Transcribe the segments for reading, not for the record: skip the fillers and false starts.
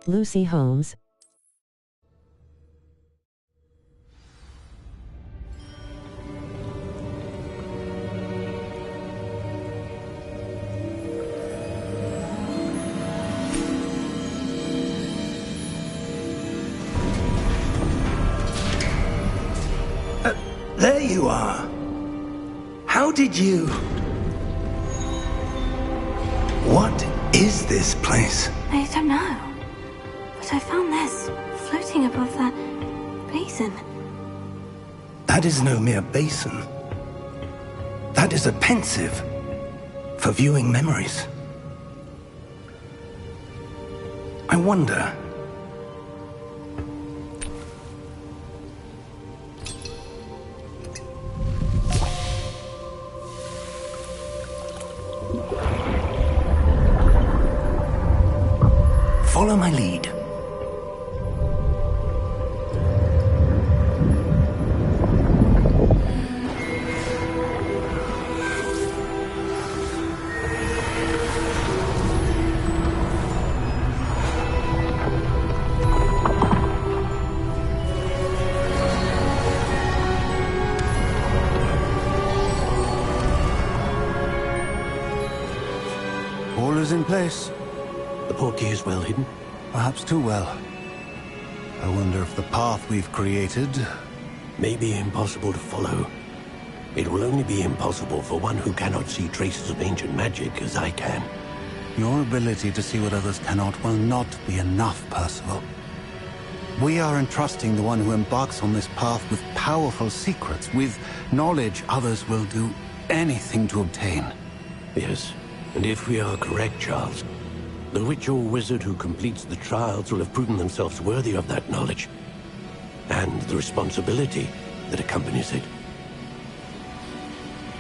Lucy Holmes. There you are. How did you... What is this place? I don't know. But I found this floating above that basin. That is no mere basin. That is a pensive for viewing memories. I wonder... Follow my lead. All is in place. The portkey is well hidden. Perhaps too well. I wonder if the path we've created... May be impossible to follow. It will only be impossible for one who cannot see traces of ancient magic as I can. Your ability to see what others cannot will not be enough, Percival. We are entrusting the one who embarks on this path with powerful secrets, with knowledge others will do anything to obtain. Yes, and if we are correct, Charles, the witch or wizard who completes the trials will have proven themselves worthy of that knowledge, and the responsibility that accompanies it.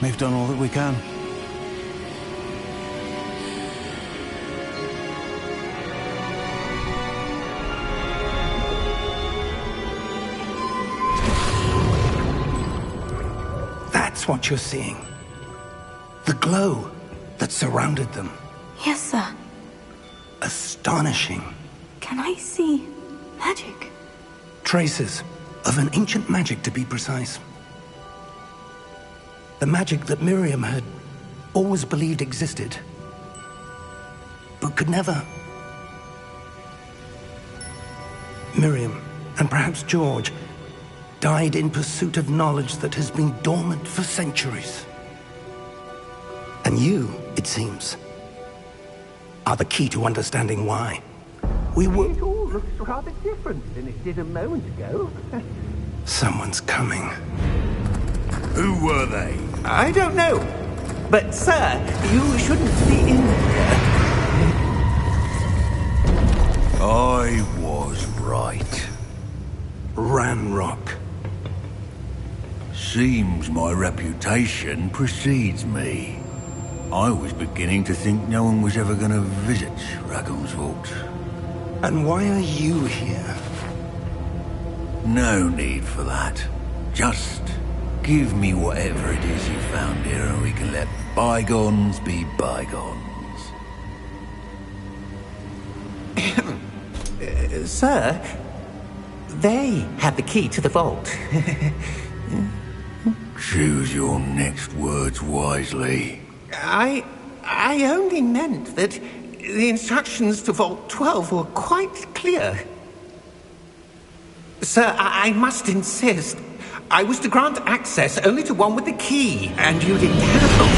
We've done all that we can. That's what you're seeing. The glow that surrounded them. Yes, sir. Astonishing. Can I see magic? Traces of an ancient magic, to be precise. The magic that Miriam had always believed existed, but could never. Miriam, and perhaps George, died in pursuit of knowledge that has been dormant for centuries. And you, it seems, are the key to understanding why. We were... It all looks rather different than it did a moment ago. Someone's coming. Who were they? I don't know. But, sir, you shouldn't be in here. I was right. Ranrock. Seems my reputation precedes me. I was beginning to think no one was ever going to visit Rackham's Vault. And why are you here? No need for that. Just give me whatever it is you found here and we can let bygones be bygones. Sir, they have the key to the vault. Choose your next words wisely. I only meant that the instructions to Vault 12 were quite clear. Sir, I must insist. I was to grant access only to one with the key, and you didn't have them.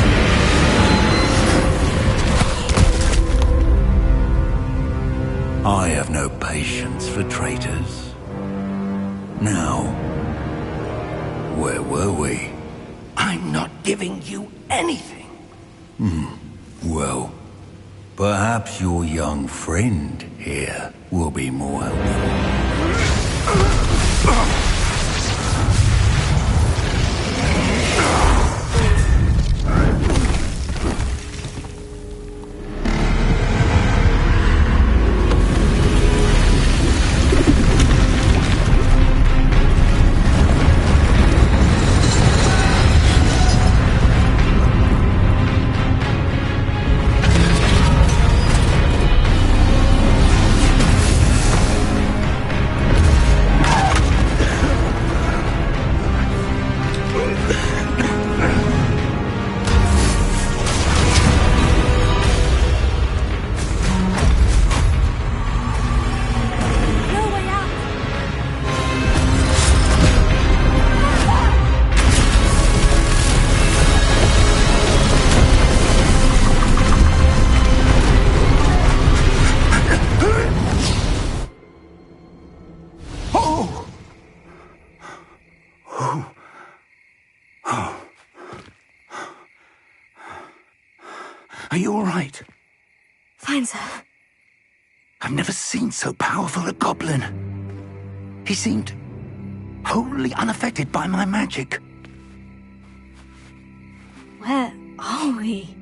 I have no patience for traitors. Now, where were we? I'm not giving you anything. Well, perhaps your young friend here will be more helpful. Are you all right? Fine, sir. I've never seen so powerful a goblin. He seemed wholly unaffected by my magic. Where are we?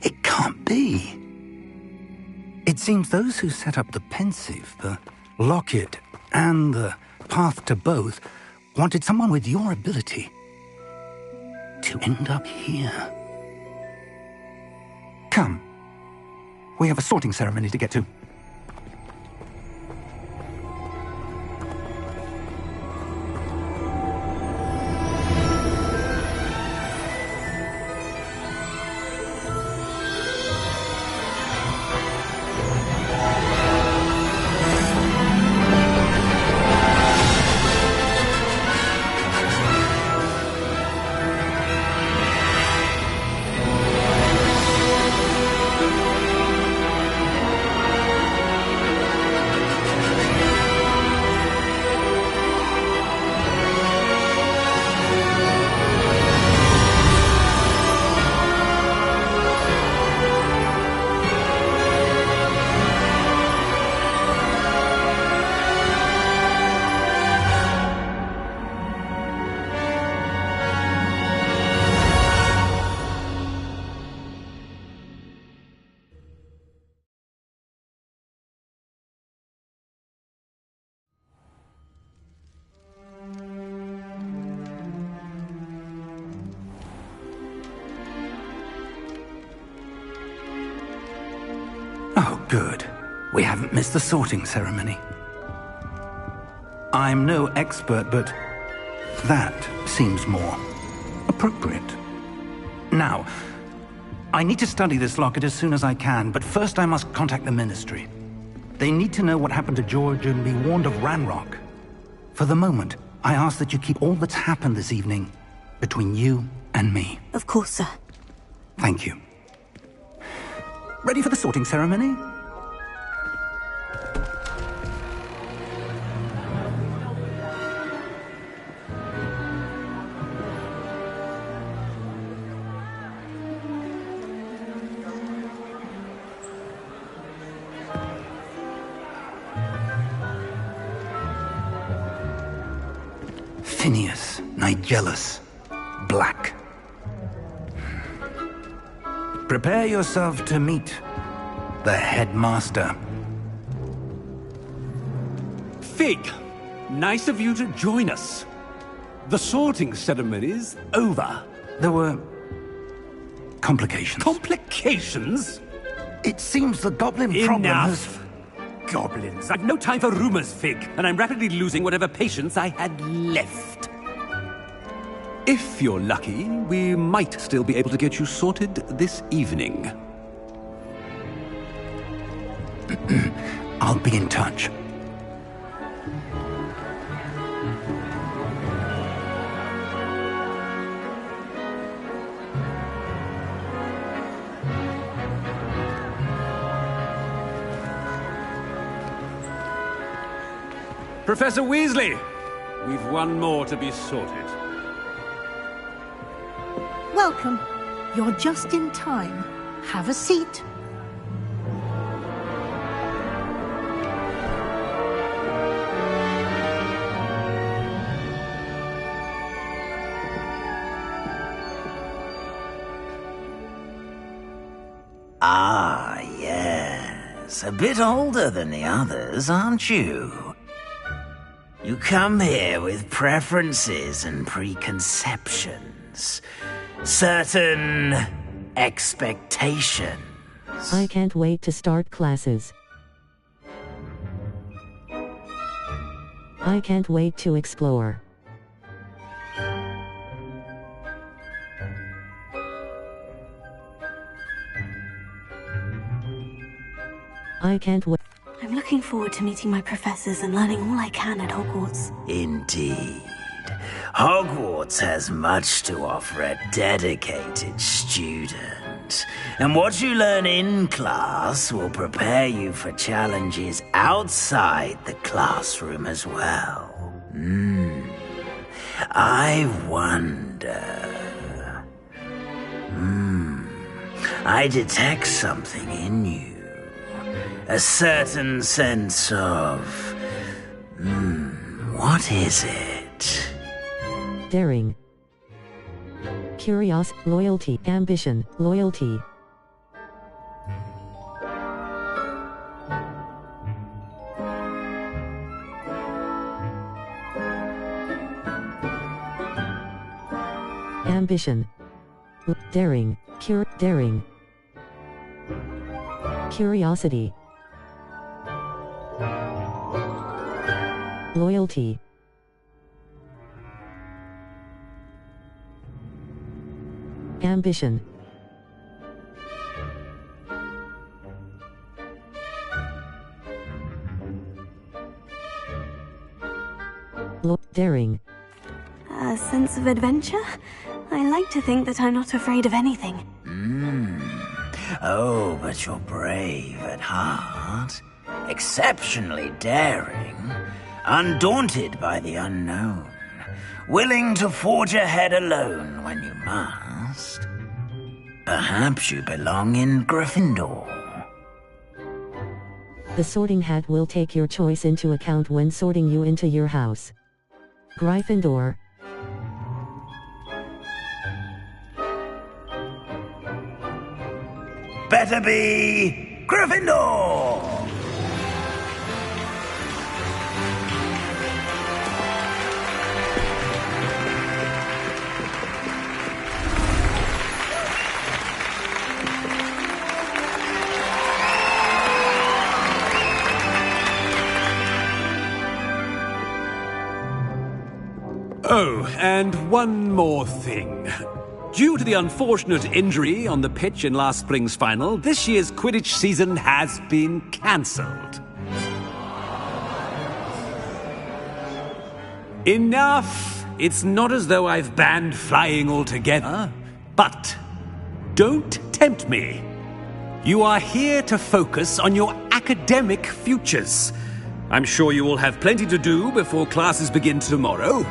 It can't be. It seems those who set up the pensive, the locket, and the path to both wanted someone with your ability to end up here. Come. We have a sorting ceremony to get to. Oh, good. We haven't missed the sorting ceremony. I'm no expert, but that seems more appropriate. Now, I need to study this locket as soon as I can, but first I must contact the Ministry. They need to know what happened to George and be warned of Ranrock. For the moment, I ask that you keep all that's happened this evening between you and me. Of course, sir. Thank you. Ready for the sorting ceremony? Phineas, Nigellus, Black. Prepare yourself to meet the headmaster. Fig, nice of you to join us. The sorting ceremony's over. There were complications. Complications? It seems the goblin problem has... Enough! Goblins. I've no time for rumors, Fig, and I'm rapidly losing whatever patience I had left. If you're lucky, we might still be able to get you sorted this evening. I'll be in touch. Professor Weasley, we've one more to be sorted. Welcome. You're just in time. Have a seat. Ah, yes. A bit older than the others, aren't you? You come here with preferences and preconceptions. Certain expectations. I can't wait to start classes. I can't wait to explore. I can't wait. I'm looking forward to meeting my professors and learning all I can at Hogwarts. Indeed. Hogwarts has much to offer a dedicated student. And what you learn in class will prepare you for challenges outside the classroom as well. I wonder... I detect something in you. A certain sense of... what is it? Daring. Curiosity, loyalty, ambition, loyalty. Ambition. Daring. Daring. Curiosity. Loyalty. Ambition. Daring. A sense of adventure? I like to think that I'm not afraid of anything. Oh, but you're brave at heart. Exceptionally daring. Undaunted by the unknown. Willing to forge ahead alone when you must. Perhaps you belong in Gryffindor. The sorting hat will take your choice into account when sorting you into your house. Gryffindor. Better be Gryffindor! Oh, and one more thing. Due to the unfortunate injury on the pitch in last spring's final, this year's Quidditch season has been cancelled. Enough! It's not as though I've banned flying altogether. But don't tempt me. You are here to focus on your academic futures. I'm sure you will have plenty to do before classes begin tomorrow.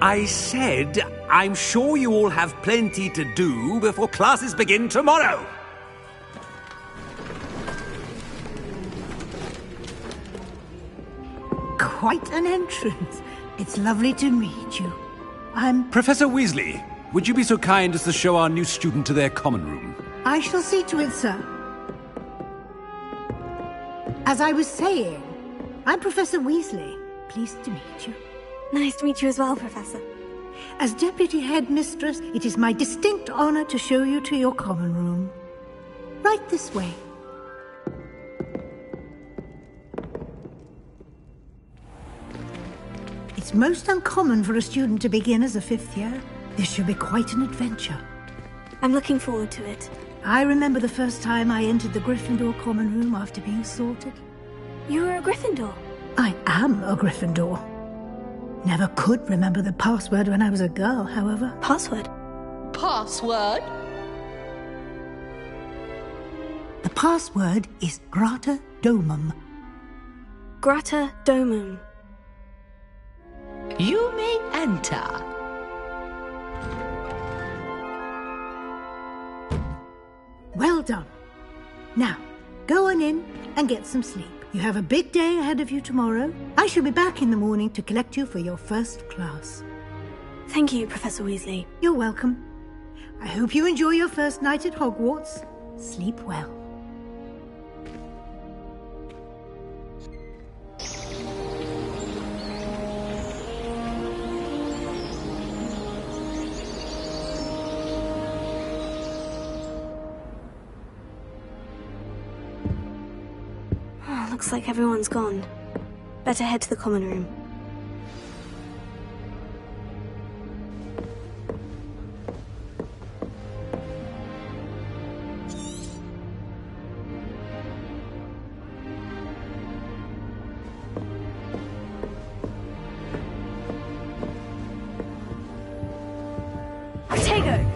I said, I'm sure you all have plenty to do before classes begin tomorrow. Quite an entrance. It's lovely to meet you. Professor Weasley, would you be so kind as to show our new student to their common room? I shall see to it, sir. As I was saying, I'm Professor Weasley. Pleased to meet you. Nice to meet you as well, Professor. As Deputy Headmistress, it is my distinct honor to show you to your common room. Right this way. It's most uncommon for a student to begin as a fifth year. This should be quite an adventure. I'm looking forward to it. I remember the first time I entered the Gryffindor common room after being sorted. You were a Gryffindor? I am a Gryffindor. Never could remember the password when I was a girl, however. Password? Password? The password is Grata Domum. Grata Domum. You may enter. Well done. Now, go on in and get some sleep. You have a big day ahead of you tomorrow. I shall be back in the morning to collect you for your first class. Thank you, Professor Weasley. You're welcome. I hope you enjoy your first night at Hogwarts. Sleep well. Looks like everyone's gone. Better head to the common room. Protego!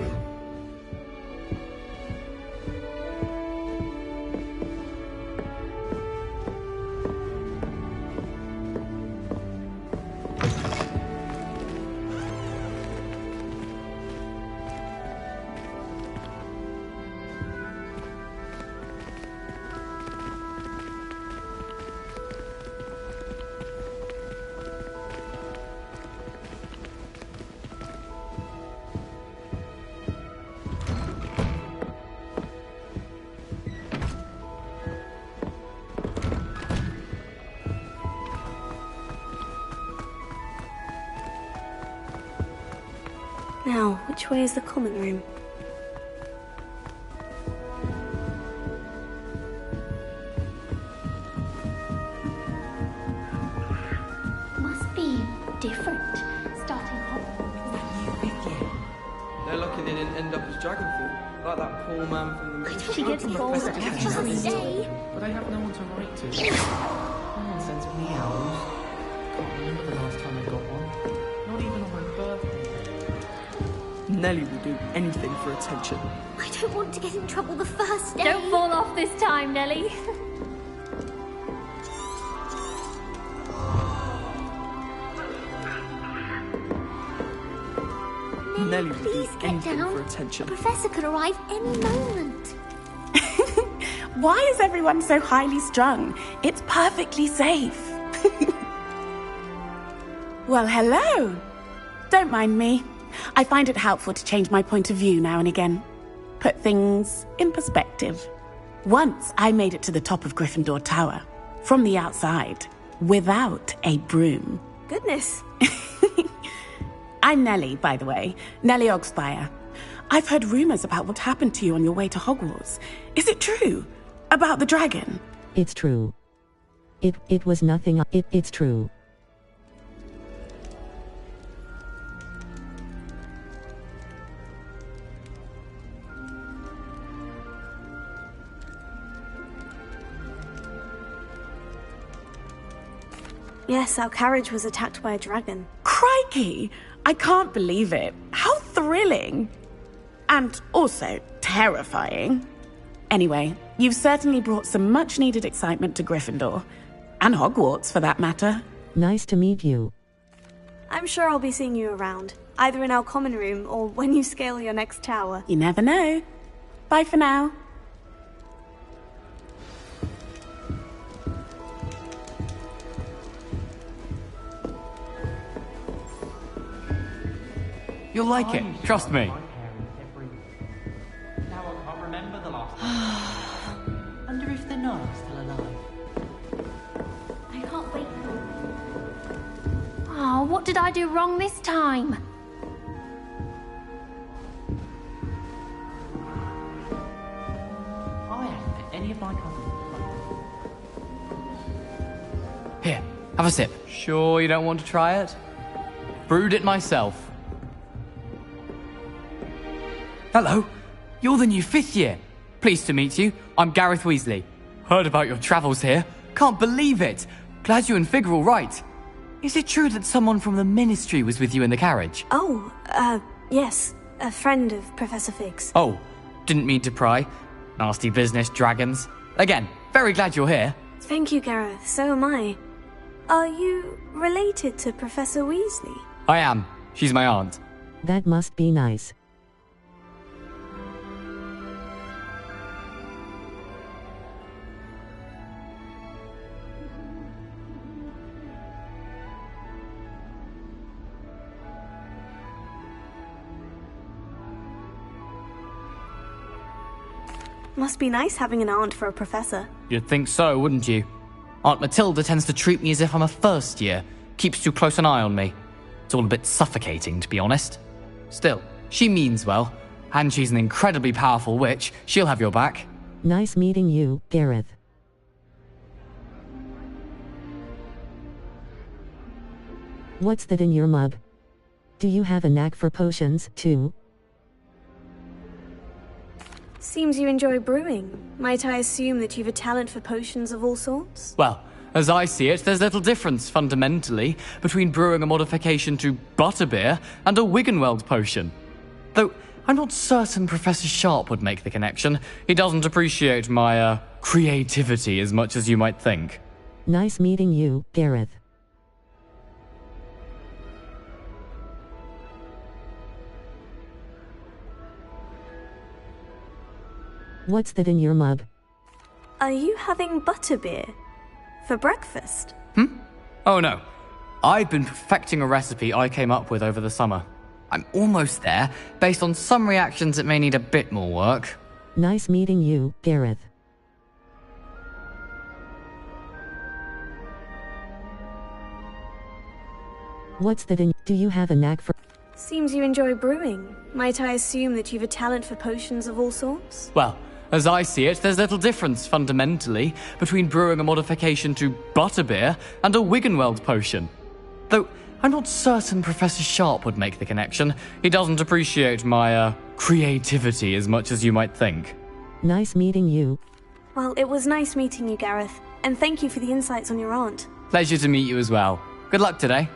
Now, which way is the common room? Must be different, starting Hogwarts. They're lucky they didn't end up as Dragonfall, like that poor man from the... She gets bored every day. But I have no one to write to. No one sends me owls. Can't remember the last time I got one. Not even on my birthday. Nelly will do anything for attention. I don't want to get in trouble the first day. Don't fall off this time, Nelly. Nelly will do Please get anything down. for attention. The professor could arrive any moment. Why is everyone so highly strung? It's perfectly safe. Well, hello. Don't mind me. I find it helpful to change my point of view now and again. Put things in perspective. Once I made it to the top of Gryffindor Tower, from the outside, without a broom. Goodness. I'm Nellie, by the way. Nellie Ogspire. I've heard rumours about what happened to you on your way to Hogwarts. Is it true? About the dragon? It's true. It was nothing. It's true. Yes, our carriage was attacked by a dragon. Crikey! I can't believe it. How thrilling! And also terrifying. Anyway, you've certainly brought some much-needed excitement to Gryffindor. And Hogwarts, for that matter. Nice to meet you. I'm sure I'll be seeing you around, either in our common room or when you scale your next tower. You never know. Bye for now. You'll like it, trust me. Now I can't remember the last time. Wonder if the gnolls still alive. I can't wait. Oh, what did I do wrong this time? I haven't met any of my cousins. Here, have a sip. Sure you don't want to try it? Brewed it myself. Hello, you're the new 5th year. Pleased to meet you. I'm Gareth Weasley. Heard about your travels here. Can't believe it. Glad you and Fig are all right. Is it true that someone from the Ministry was with you in the carriage? Oh, yes. A friend of Professor Fig's. Oh, didn't mean to pry. Nasty business, dragons. Again, very glad you're here. Thank you, Gareth. So am I. Are you related to Professor Weasley? I am. She's my aunt. That must be nice. Must be nice having an aunt for a professor. You'd think so, wouldn't you? Aunt Matilda tends to treat me as if I'm a first year. Keeps too close an eye on me. It's all a bit suffocating, to be honest. Still, she means well. And she's an incredibly powerful witch. She'll have your back. Nice meeting you, Gareth. What's that in your mug? Do you have a knack for potions, too? Seems you enjoy brewing. Might I assume that you've a talent for potions of all sorts? Well, as I see it, there's little difference, fundamentally, between brewing a modification to butterbeer and a Wiggenweld potion. Though, I'm not certain Professor Sharp would make the connection. He doesn't appreciate my, creativity as much as you might think. Nice meeting you, Gareth. What's that in your mug? Are you having butterbeer? For breakfast? Oh no. I've been perfecting a recipe I came up with over the summer. I'm almost there. Based on some reactions, it may need a bit more work. Nice meeting you, Gareth. What's that in... Do you have a knack for... Seems you enjoy brewing. Might I assume that you've a talent for potions of all sorts? Well, as I see it, there's little difference, fundamentally, between brewing a modification to butterbeer and a Wiggenweld potion. Though, I'm not certain Professor Sharp would make the connection. He doesn't appreciate my, creativity as much as you might think. Nice meeting you. Well, it was nice meeting you, Gareth. And thank you for the insights on your aunt. Pleasure to meet you as well. Good luck today.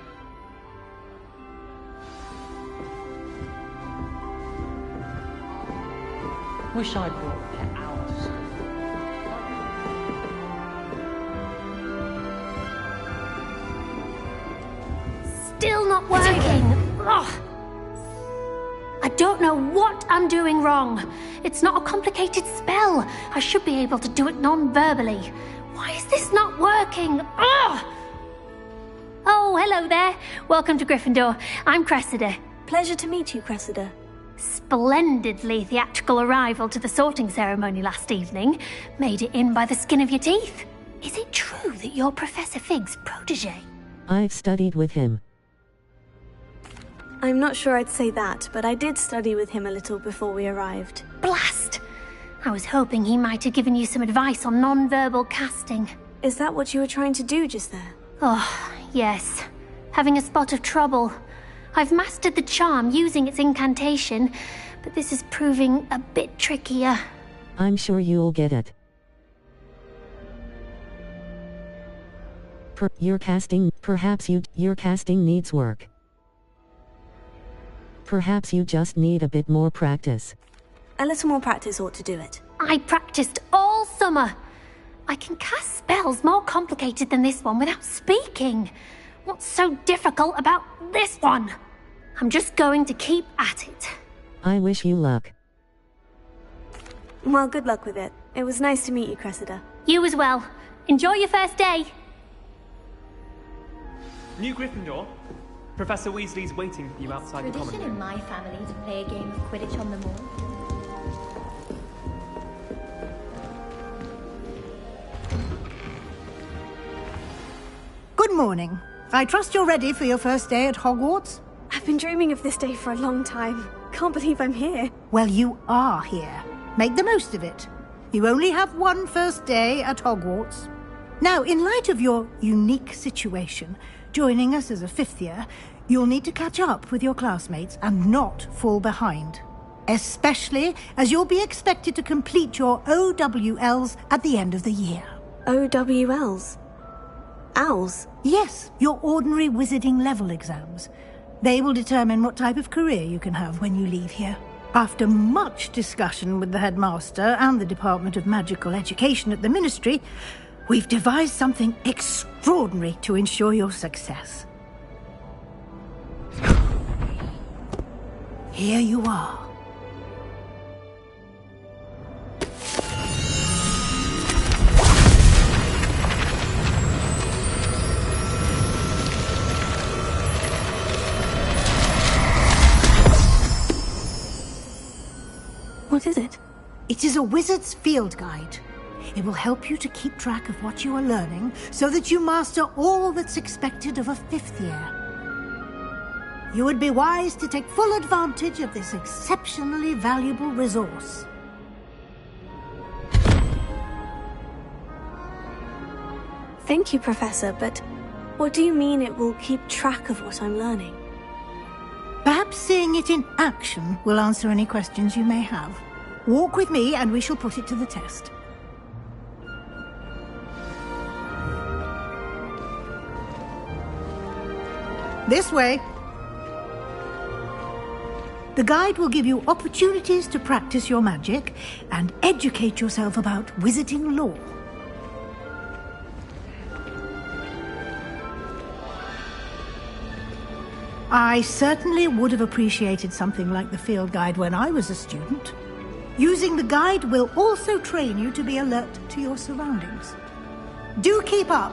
Wish I brought pet owls. Still not working. Ugh. I don't know what I'm doing wrong. It's not a complicated spell. I should be able to do it non-verbally. Why is this not working? Ugh. Oh, hello there. Welcome to Gryffindor. I'm Cressida. Pleasure to meet you, Cressida. Splendidly theatrical arrival to the sorting ceremony last evening. Made it in by the skin of your teeth. Is it true that you're Professor Fig's protege? I've studied with him. I'm not sure I'd say that, but I did study with him a little before we arrived. Blast! I was hoping he might have given you some advice on non-verbal casting. Is that what you were trying to do just there? Oh, yes. Having a spot of trouble. I've mastered the charm using its incantation, but this is proving a bit trickier. I'm sure you'll get it. Your casting needs work. Perhaps you just need a bit more practice. A little more practice ought to do it. I practiced all summer. I can cast spells more complicated than this one without speaking. What's so difficult about this one? I'm just going to keep at it. I wish you luck. Well, good luck with it. It was nice to meet you, Cressida. You as well. Enjoy your first day. New Gryffindor. Professor Weasley's waiting for you outside the common room. Tradition in my family to play a game of Quidditch on the moor. Good morning. I trust you're ready for your first day at Hogwarts? I've been dreaming of this day for a long time. Can't believe I'm here. Well, you are here. Make the most of it. You only have one first day at Hogwarts. Now, in light of your unique situation, joining us as a fifth year, you'll need to catch up with your classmates and not fall behind. Especially as you'll be expected to complete your OWLs at the end of the year. OWLs? Owls? Yes, your ordinary wizarding level exams. They will determine what type of career you can have when you leave here. After much discussion with the headmaster and the Department of Magical Education at the Ministry, we've devised something extraordinary to ensure your success. Here you are. What is it? It is a wizard's field guide. It will help you to keep track of what you are learning so that you master all that's expected of a fifth year. You would be wise to take full advantage of this exceptionally valuable resource. Thank you, Professor, but what do you mean it will keep track of what I'm learning? Perhaps seeing it in action will answer any questions you may have. Walk with me and we shall put it to the test. This way. The guide will give you opportunities to practice your magic and educate yourself about wizarding lore. I certainly would have appreciated something like the field guide when I was a student. Using the guide will also train you to be alert to your surroundings. Do keep up.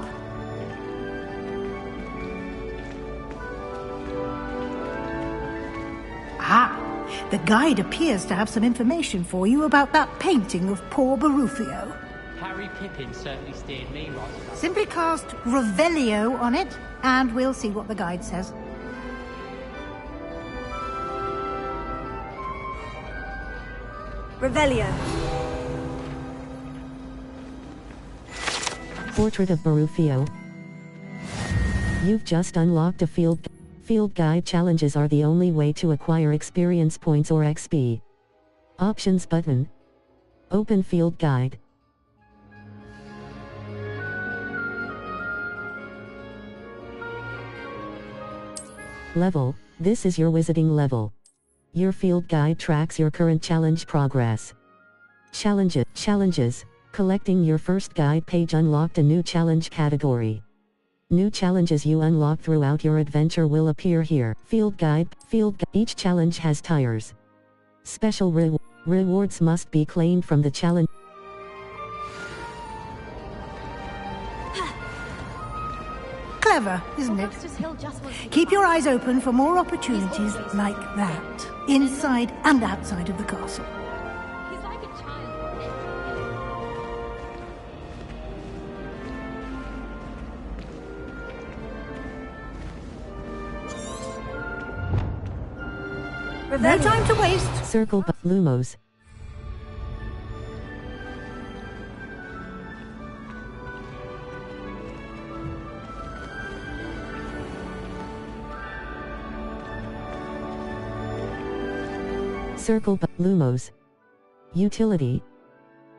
The guide appears to have some information for you about that painting of poor Barufio. Harry Pippin certainly steered me right. Simply cast Revelio on it, and we'll see what the guide says. Revelio. Portrait of Barufio. You've just unlocked a field. Field guide challenges are the only way to acquire experience points or XP. Options button. Open field guide. Level. This is your wizarding level. Your field guide tracks your current challenge progress. Challenges. Collecting your first guide page unlocked a new challenge category. New challenges you unlock throughout your adventure will appear here. Field guide. Each challenge has tiers. Special rewards must be claimed from the challenge. Clever, isn't it? Keep your eyes open for more opportunities like that, inside and outside of the castle. No time to waste. Circle Lumos. Circle Lumos. Utility.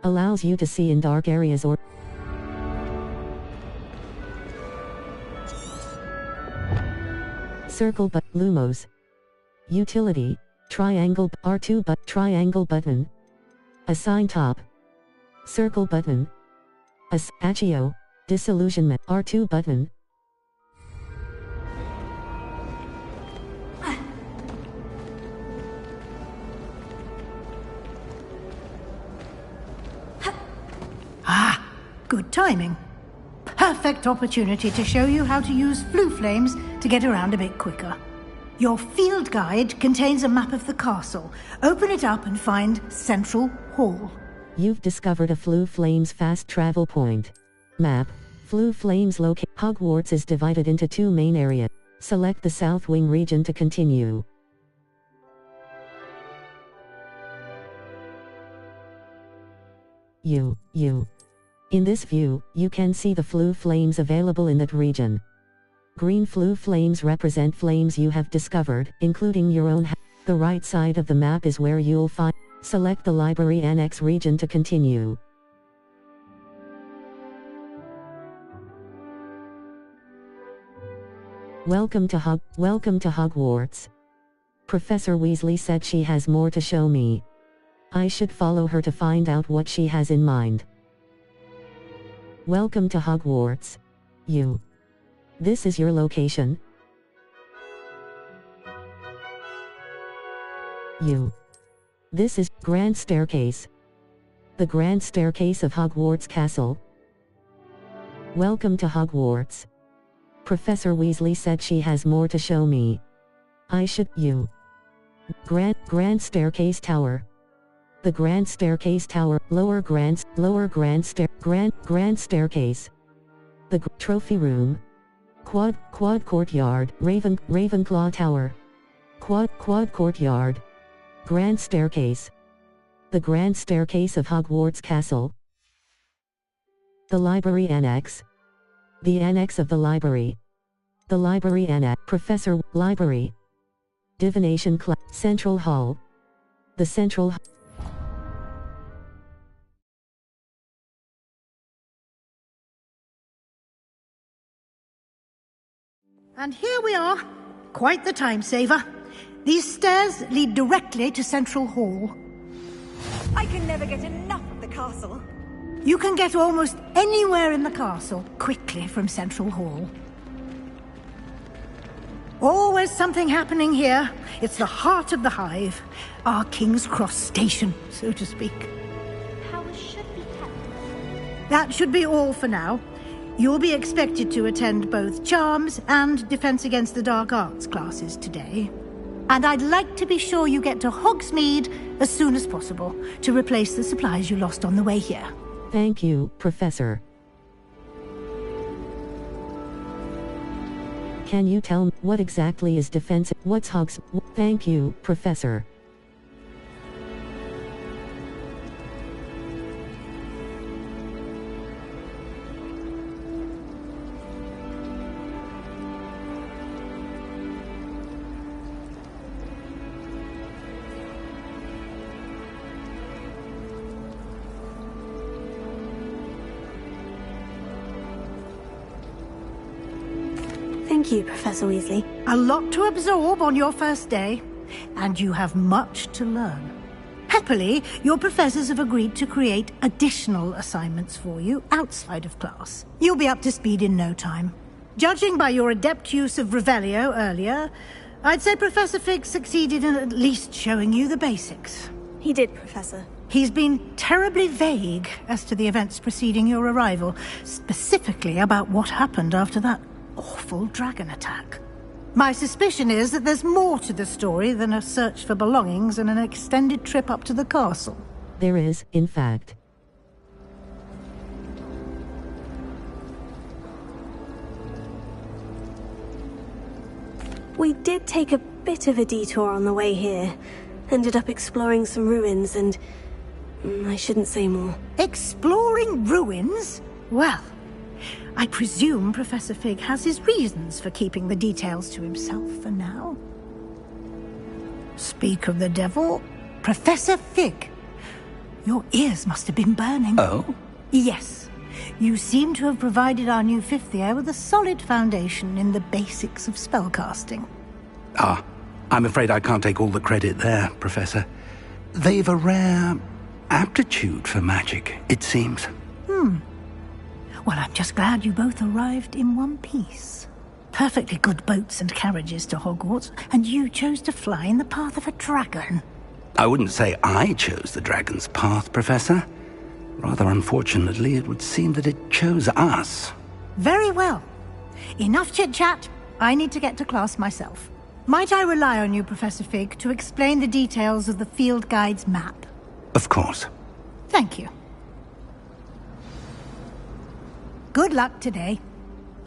Allows you to see in dark areas or Circle Lumos. Utility. Triangle R2 triangle button. Assign top. Circle button. Accio. Disillusionment R2 button. Good timing. Perfect opportunity to show you how to use flue flames to get around a bit quicker. Your field guide contains a map of the castle. Open it up and find Central Hall. You've discovered a flue flames fast travel point. Map. Flue flames locate. Hogwarts is divided into two main areas. Select the South Wing region to continue. In this view, you can see the flue flames available in that region. Green flue flames represent flames you have discovered, including your own. The right side of the map is where you'll find. Select the Library Annex region to continue. Welcome to Hogwarts. Professor Weasley said she has more to show me. I should follow her to find out what she has in mind. Welcome to Hogwarts. This is your location. This is Grand Staircase. The Grand Staircase of Hogwarts Castle. Welcome to Hogwarts. Professor Weasley said she has more to show me. I should. Grand Staircase Tower. The Grand Staircase Tower, Grand Staircase. The Trophy Room. Quad Courtyard, Ravenclaw Tower. Quad Courtyard. Grand Staircase. The Grand Staircase of Hogwarts Castle. The Library Annex. The Annex of the Library. The Library Annex. Professor, Library. Divination Class. Central Hall. The Central Hall. And here we are. Quite the time saver. These stairs lead directly to Central Hall. I can never get enough of the castle. You can get almost anywhere in the castle quickly from Central Hall. Always something happening here. It's the heart of the hive. Our King's Cross station, so to speak. Powers should be kept. That should be all for now. You'll be expected to attend both Charms and Defense Against the Dark Arts classes today. And I'd like to be sure you get to Hogsmeade as soon as possible to replace the supplies you lost on the way here. Thank you, Professor. Can you tell me what exactly is defense? What's Hogs? Thank you, Professor. Thank you, Professor Weasley. A lot to absorb on your first day, and you have much to learn. Happily, your professors have agreed to create additional assignments for you outside of class. You'll be up to speed in no time. Judging by your adept use of Revelio earlier, I'd say Professor Fig succeeded in at least showing you the basics. He did, Professor. He's been terribly vague as to the events preceding your arrival, specifically about what happened after that awful dragon attack. My suspicion is that there's more to the story than a search for belongings and an extended trip up to the castle. There is, in fact. We did take a bit of a detour on the way here. Ended up exploring some ruins and... I shouldn't say more. Exploring ruins? Well, I presume Professor Fig has his reasons for keeping the details to himself for now. Speak of the devil, Professor Fig. Your ears must have been burning. Oh? Yes. You seem to have provided our new fifth year with a solid foundation in the basics of spellcasting. Ah, I'm afraid I can't take all the credit there, Professor. They've a rare aptitude for magic, it seems. Well, I'm just glad you both arrived in one piece. Perfectly good boats and carriages to Hogwarts, and you chose to fly in the path of a dragon. I wouldn't say I chose the dragon's path, Professor. Rather unfortunately, it would seem that it chose us. Very well. Enough chit-chat. I need to get to class myself. Might I rely on you, Professor Fig, to explain the details of the field guide's map? Of course. Thank you. Good luck today.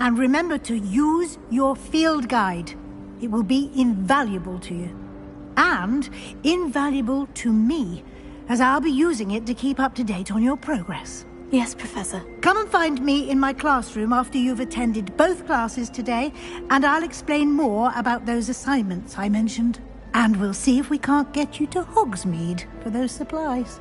And remember to use your field guide. It will be invaluable to you. And invaluable to me, as I'll be using it to keep up to date on your progress. Yes, Professor. Come and find me in my classroom after you've attended both classes today, and I'll explain more about those assignments I mentioned. And we'll see if we can't get you to Hogsmeade for those supplies.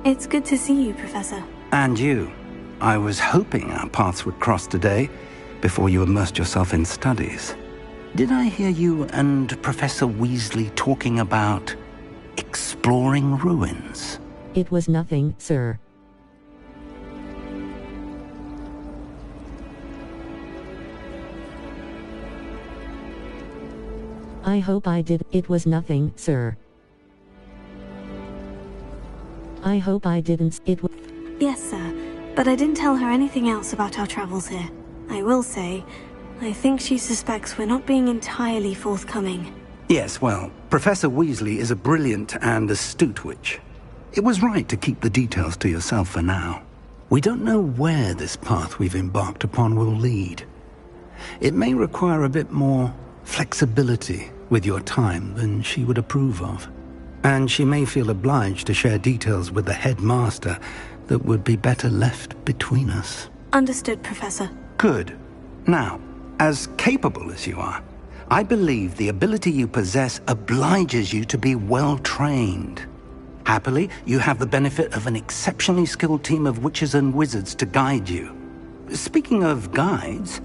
It's good to see you, Professor. And you. I was hoping our paths would cross today, before you immersed yourself in studies. Did I hear you and Professor Weasley talking about exploring ruins? It was nothing, sir. I hope I did. It was nothing, sir. I hope I didn't. It was. Yes, sir. But I didn't tell her anything else about our travels here. I will say, I think she suspects we're not being entirely forthcoming. Yes, well, Professor Weasley is a brilliant and astute witch. It was right to keep the details to yourself for now. We don't know where this path we've embarked upon will lead. It may require a bit more flexibility with your time than she would approve of. And she may feel obliged to share details with the headmaster that would be better left between us. Understood, Professor. Good. Now, as capable as you are, I believe the ability you possess obliges you to be well-trained. Happily, you have the benefit of an exceptionally skilled team of witches and wizards to guide you. Speaking of guides,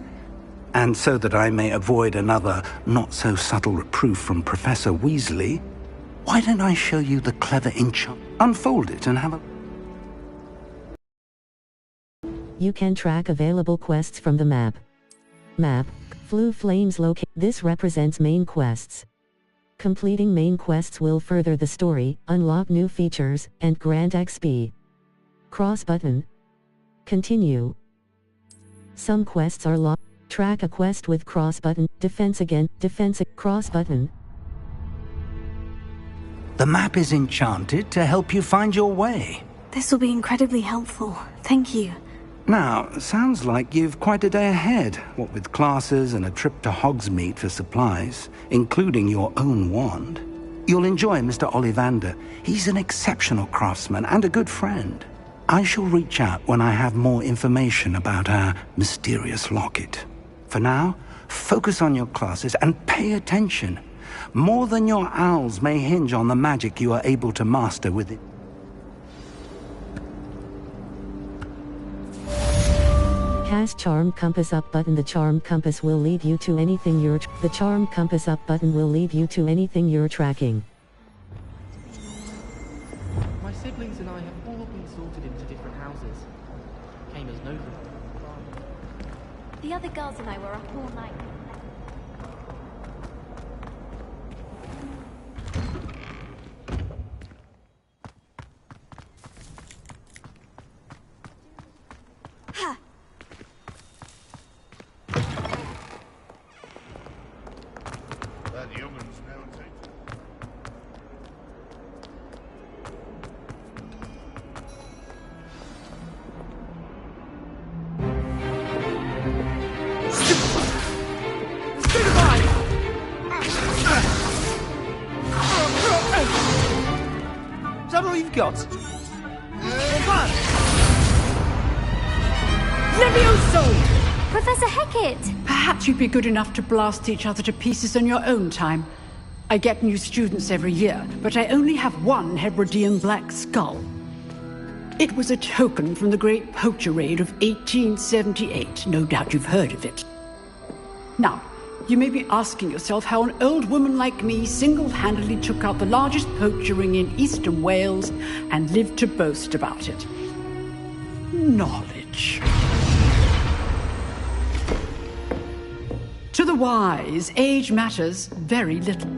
and so that I may avoid another not-so-subtle reproof from Professor Weasley, why don't I show you the clever enchant? Unfold it and have a... You can track available quests from the map. Map, Floo Flames locate. This represents main quests. Completing main quests will further the story, unlock new features, and grant XP. Cross button. Continue. Some quests are locked. Track a quest with cross button. Defense again. Defense cross button. The map is enchanted to help you find your way. This will be incredibly helpful. Thank you. Now, sounds like you've quite a day ahead, what with classes and a trip to Hogsmeade for supplies, including your own wand. You'll enjoy Mr. Ollivander. He's an exceptional craftsman and a good friend. I shall reach out when I have more information about our mysterious locket. For now, focus on your classes and pay attention. More than your owls may hinge on the magic you are able to master with it. Cast Charm Compass Up button. The Charm Compass will lead you to anything you're... The Charm Compass Up button will lead you to anything you're tracking. My siblings and I have all been sorted into different houses. Came as no problem. The other girls and I were up all night. Ha! That young'un's now taken. Is that all you've got? Levioso! Professor Hecat! Perhaps you'd be good enough to blast each other to pieces on your own time. I get new students every year, but I only have one Hebridean black skull. It was a token from the Great Poacher Raid of 1878. No doubt you've heard of it. Now, you may be asking yourself how an old woman like me single-handedly took out the largest poacher ring in eastern Wales and lived to boast about it. Knowledge. To the wise, age matters very little.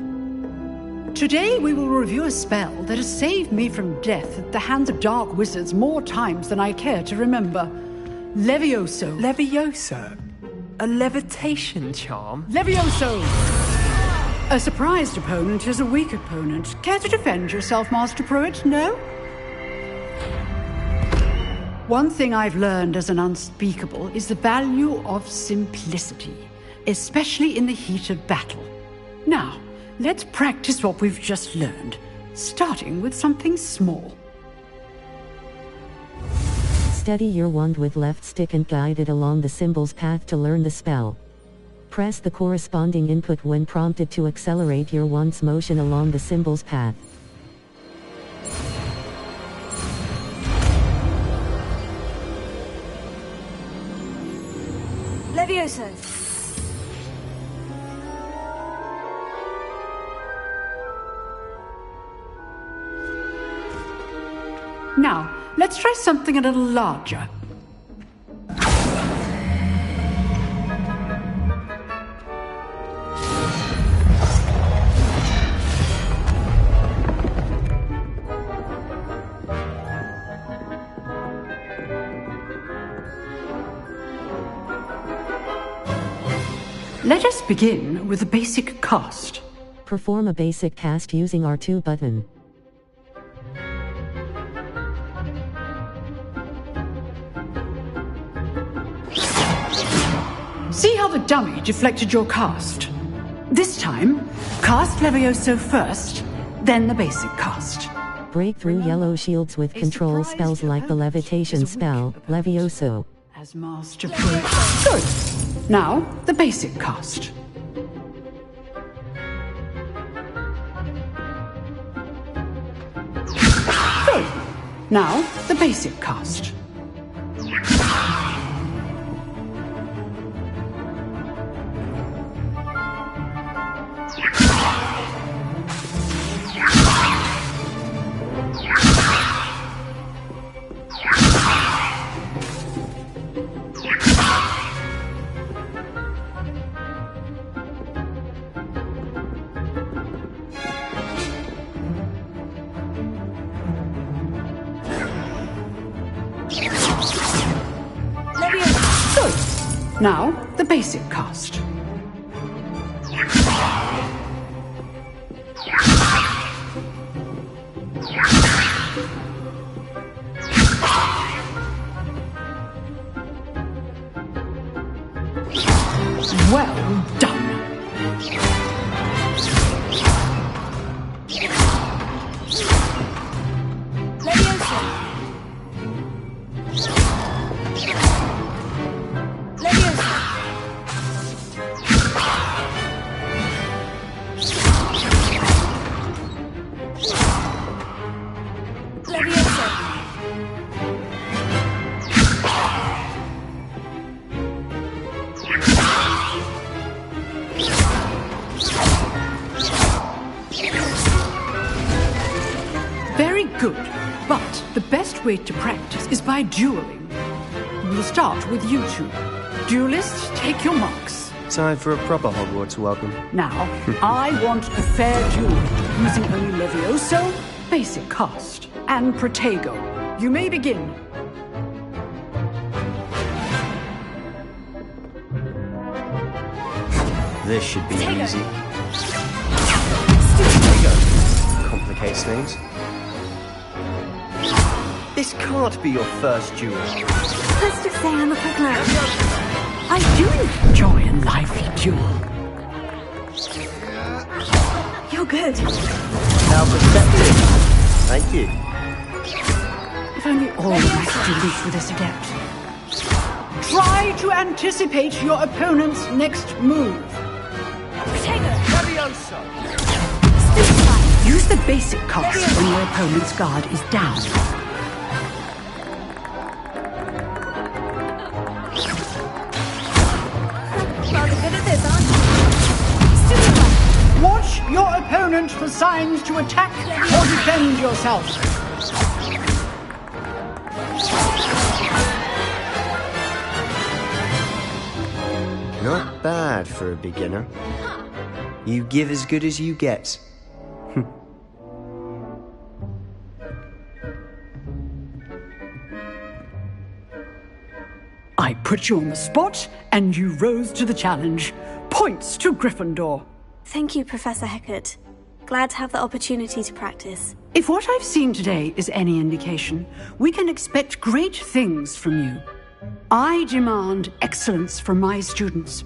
Today we will review a spell that has saved me from death at the hands of dark wizards more times than I care to remember. Levioso. Levioso? A levitation charm? Levioso! A surprised opponent is a weak opponent. Care to defend yourself, Master Pruitt? No? One thing I've learned as an unspeakable is the value of simplicity, especially in the heat of battle. Now, let's practice what we've just learned, starting with something small. Steady your wand with left stick and guide it along the symbol's path to learn the spell. Press the corresponding input when prompted to accelerate your wand's motion along the symbol's path. Levioso! Now, let's try something a little larger. Let us begin with a basic cast. Perform a basic cast using R2 button. See how the dummy deflected your cast? This time, cast Levioso first, then the basic cast. Break through yellow shields with control spells like the levitation spell, Levioso. As Master Pruitt. Good. Now, the basic cast. Good. Now, the basic cast. Good. Now, the basic cast. Well done. Good. But the best way to practice is by dueling. We'll start with you two. Duelists, take your marks. Time for a proper Hogwarts welcome. Now, I want a fair duel, using only Levioso, basic cast, and Protego. You may begin. This should be easy. Protego complicates things. This can't be your first duel. Let's just say I'm a quick learner. I do enjoy a lively duel. You're good. How perceptive. Thank you. If only all my students were this adept. Try to anticipate your opponent's next move. Use the basic cast when your opponent's guard is down. Rather good at this, aren't you? Watch your opponent for signs to attack or defend yourself. Not bad for a beginner. You give as good as you get. I put you on the spot, and you rose to the challenge. Points to Gryffindor. Thank you, Professor Hecat. Glad to have the opportunity to practice. If what I've seen today is any indication, we can expect great things from you. I demand excellence from my students.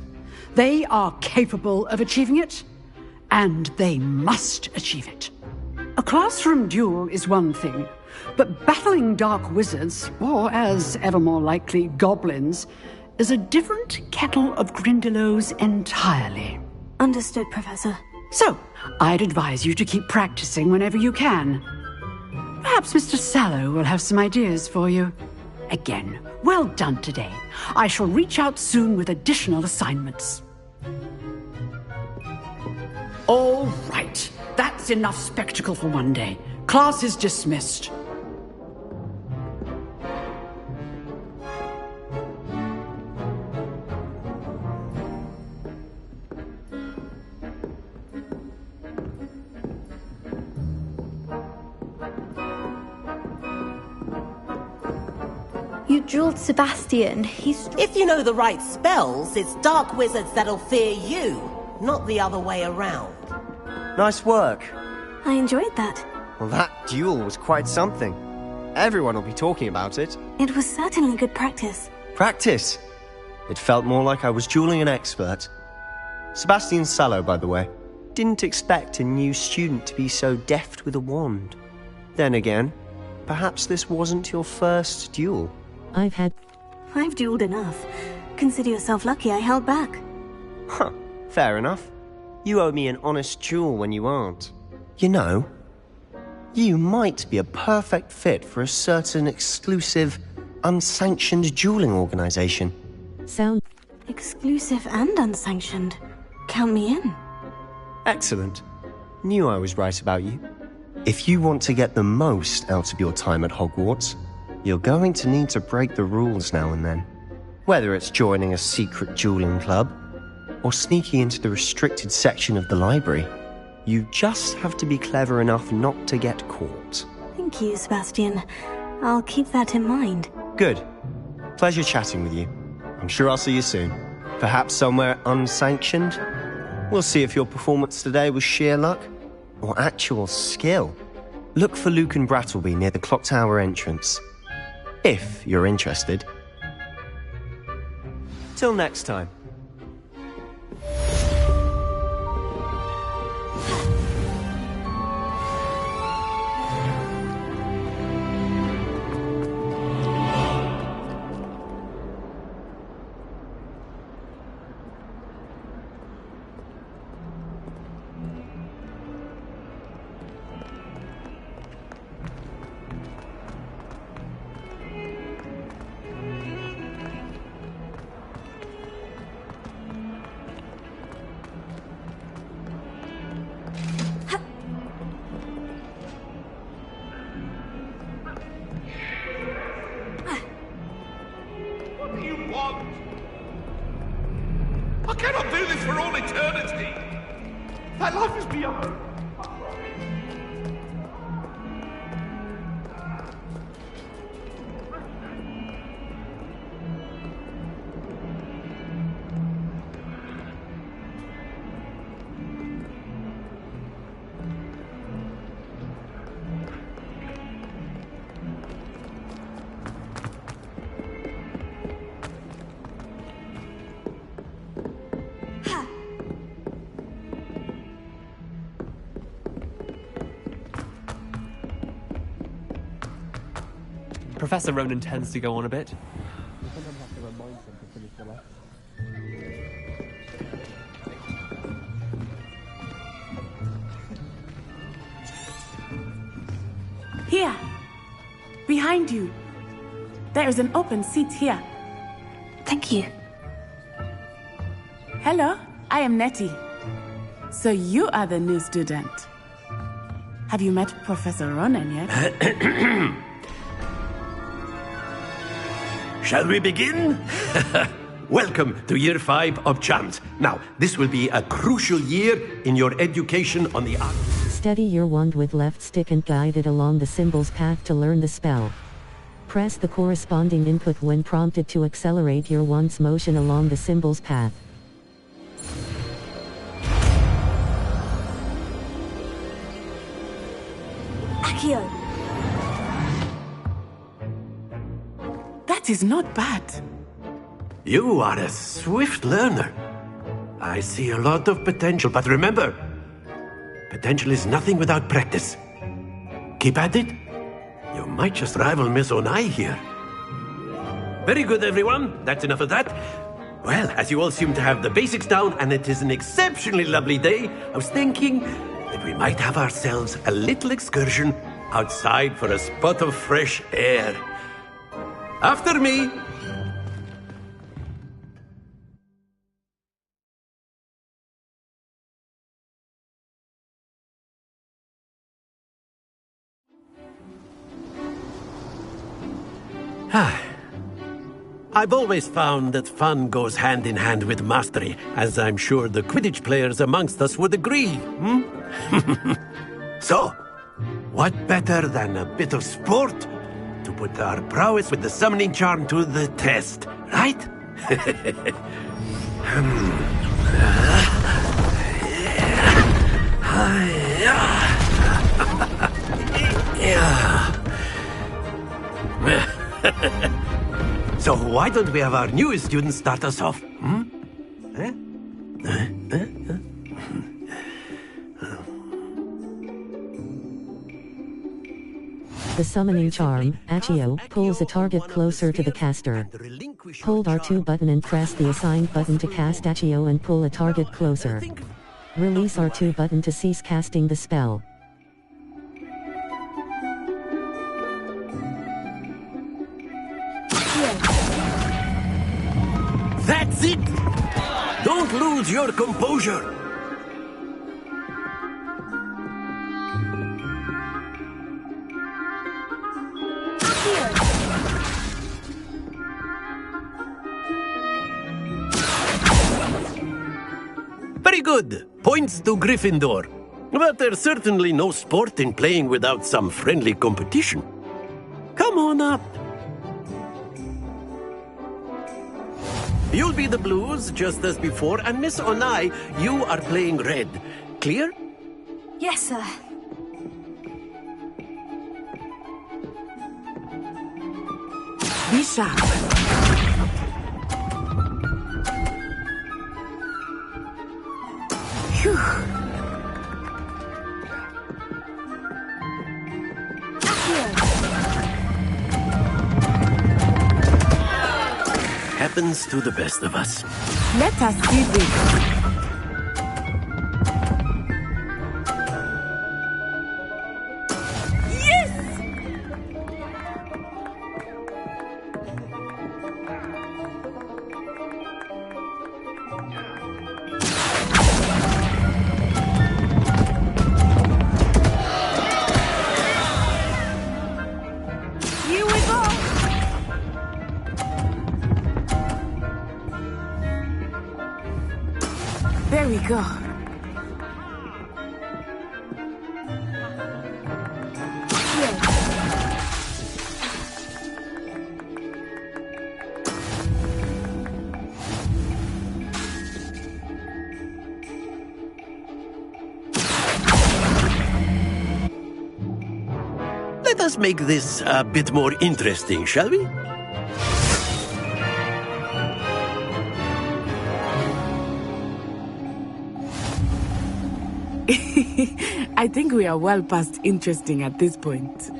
They are capable of achieving it, and they must achieve it. A classroom duel is one thing, but battling dark wizards, or as ever more likely, goblins, is a different kettle of Grindylows entirely. Understood, Professor. So, I'd advise you to keep practicing whenever you can. Perhaps Mr. Sallow will have some ideas for you. Again, well done today. I shall reach out soon with additional assignments. All right, that's enough spectacle for one day. Class is dismissed. You dueled Sebastian. If you know the right spells, it's dark wizards that'll fear you, not the other way around. Nice work. I enjoyed that. Well, that duel was quite something. Everyone will be talking about it. It was certainly good practice. Practice? It felt more like I was dueling an expert. Sebastian Sallow, by the way. Didn't expect a new student to be so deft with a wand. Then again, perhaps this wasn't your first duel. I've dueled enough. Consider yourself lucky I held back. Huh, fair enough. You owe me an honest duel when you aren't. You know, you might be a perfect fit for a certain exclusive, unsanctioned dueling organization. Exclusive and unsanctioned. Count me in. Excellent. Knew I was right about you. If you want to get the most out of your time at Hogwarts, you're going to need to break the rules now and then. Whether it's joining a secret dueling club, or sneaking into the restricted section of the library, you just have to be clever enough not to get caught. Thank you, Sebastian. I'll keep that in mind. Good. Pleasure chatting with you. I'm sure I'll see you soon. Perhaps somewhere unsanctioned? We'll see if your performance today was sheer luck or actual skill. Look for Luke and Brattleby near the clock tower entrance. If you're interested. Till next time. I cannot do this for all eternity. That life is beyond. Professor Ronan tends to go on a bit. Here. Behind you. There is an open seat here. Thank you. Hello, I am Nettie. So you are the new student. Have you met Professor Ronan yet? Shall we begin? Welcome to Year 5 of Charms. Now, this will be a crucial year in your education on the art. Steady your wand with left stick and guide it along the symbol's path to learn the spell. Press the corresponding input when prompted to accelerate your wand's motion along the symbol's path. Accio. That is not bad. You are a swift learner. I see a lot of potential, but remember, potential is nothing without practice. Keep at it. You might just rival Miss Onai here. Very good, everyone. That's enough of that. Well, as you all seem to have the basics down, and it is an exceptionally lovely day, I was thinking that we might have ourselves a little excursion outside for a spot of fresh air. After me. I've always found that fun goes hand in hand with mastery, as I'm sure the Quidditch players amongst us would agree. So, what better than a bit of sport to put our prowess with the summoning charm to the test, right? So why don't we have our newest student start us off? The summoning charm, Accio, pulls a target closer to the caster. Hold R2 button and press the assigned button to cast Accio and pull a target closer. Release R2 button to cease casting the spell. That's it! Don't lose your composure! Very good. Points to Gryffindor. But there's certainly no sport in playing without some friendly competition. Come on up. You'll be the blues, just as before, and Miss Onai, you are playing red. Clear? Yes, sir. Be sharp. Phew. Happens to the best of us. Let us do this. There we go. Let us make this a bit more interesting, shall we? I think we are well past interesting at this point.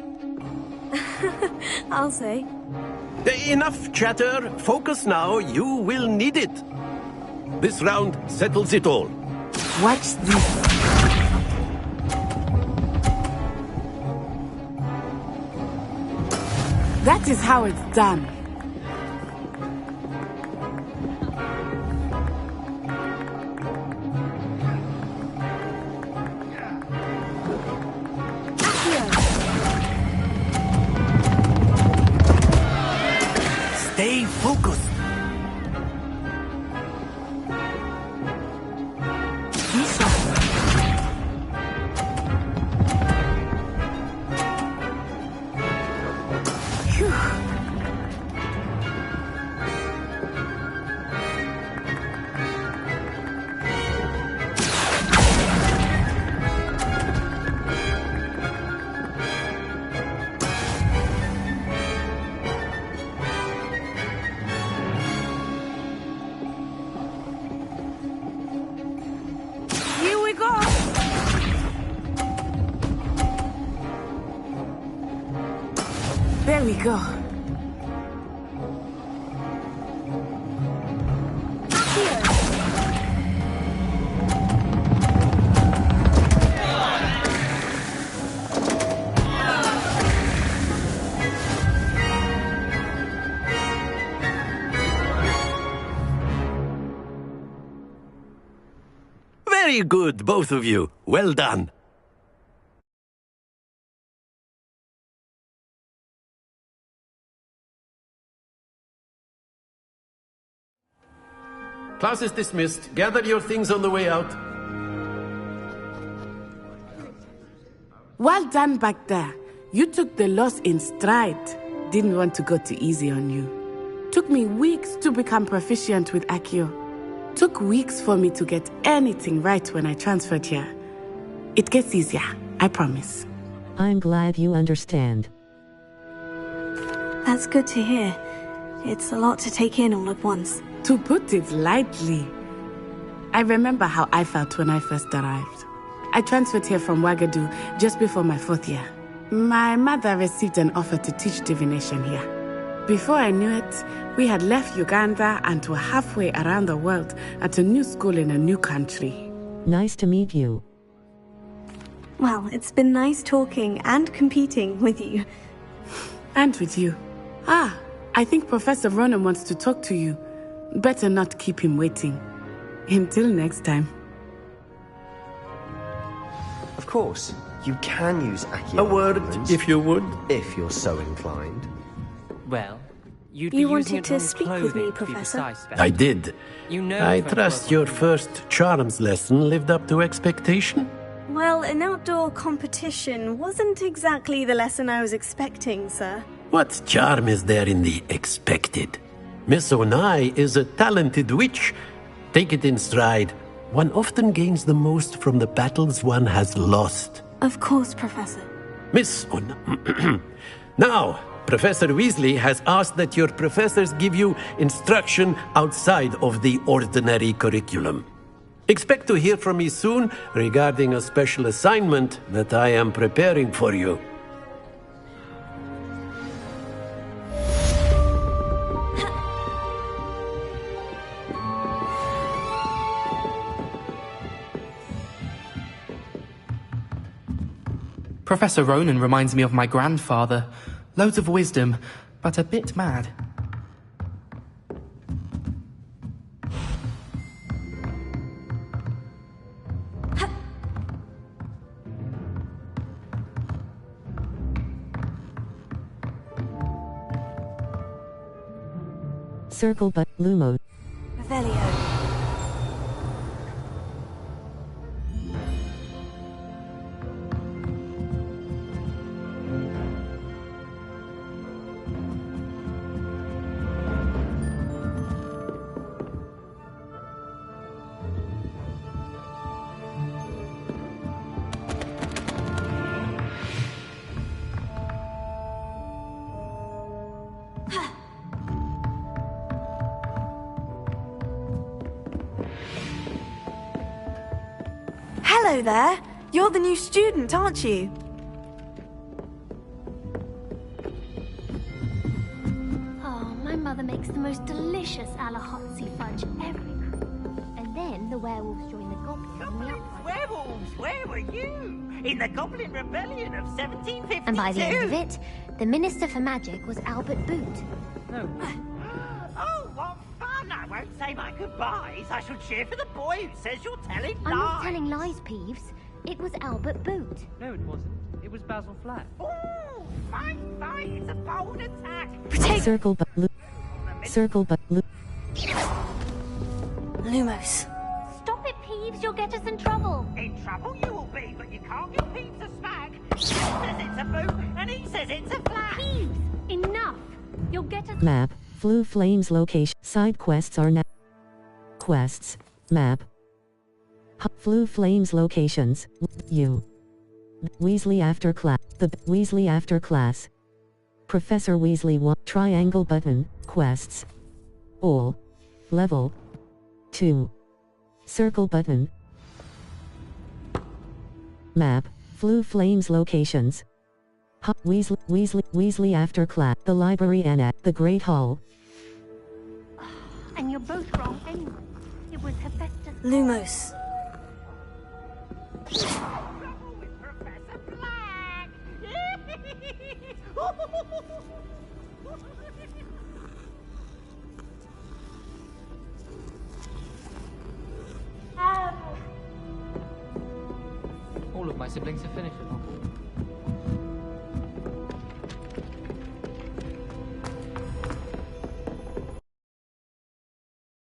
I'll say. Enough chatter. Focus now. You will need it. This round settles it all. Watch this. That is how it's done. Stay focused. There we go. Very good, both of you. Well done. Class is dismissed. Gather your things on the way out. Well done back there. You took the loss in stride. Didn't want to go too easy on you. Took me weeks to become proficient with Accio. Took weeks for me to get anything right when I transferred here. It gets easier, I promise. I'm glad you understand. That's good to hear. It's a lot to take in all at once. To put it lightly, I remember how I felt when I first arrived. I transferred here from Ouagadougou just before my 4th year. My mother received an offer to teach divination here. Before I knew it, we had left Uganda and were halfway around the world at a new school in a new country. Nice to meet you. Well, it's been nice talking and competing with you. And with you. I think Professor Ronan wants to talk to you. Better not keep him waiting. Until next time. Of course, you can use Accio. A word, if you would. If you're so inclined. Well, you'd be You using wanted it to on speak with clothing, me, to be Professor? precise, Ben. I did. You know I if trust your first charms lesson lived up to expectation? Well, an outdoor competition wasn't exactly the lesson I was expecting, sir. What charm is there in the expected? Miss Onai is a talented witch. Take it in stride. One often gains the most from the battles one has lost. Of course, Professor. Miss Onai. Now, Professor Weasley has asked that your professors give you instruction outside of the ordinary curriculum. Expect to hear from me soon regarding a special assignment that I am preparing for you. Professor Ronan reminds me of my grandfather. Loads of wisdom, but a bit mad. Circle but Lumo. Revelio. Hello there. You're the new student, aren't you? Oh, my mother makes the most delicious Alahotsy fudge every Christmas. And then the werewolves join the goblins in the uprising. Werewolves, where were you? In the Goblin Rebellion of 1752? And by the end of it, the Minister for Magic was Albert Boot. No. Oh, what fun! I won't say my goodbyes. I shall cheer for the boy who says you're telling lies. I'm not telling lies, Peeves. It was Albert Boot. No, it wasn't. It was Basil Flat. Oh, fight! It's a bold attack. Circle but loop. Circle but loop. Lumos. Stop it, Peeves. You'll get us in trouble. In trouble you will be, but you can't give Peeves a smack. He says it's a boot, and he says it's a flat. Peeves, enough. You'll get us... Map. Flue Flames location. Side quests are now. Quests. Map. Flue Flames locations. You. Weasley after class. The Weasley after class. Professor Weasley 1. Triangle button. Quests. All. Level 2. Circle button. Map. Flue Flames locations. Weasley after class. The library annex. The Great Hall. And you're both wrong anyway. It was Hephaestus. Lumos. Professor Black. All of my siblings have finished at Hogwarts.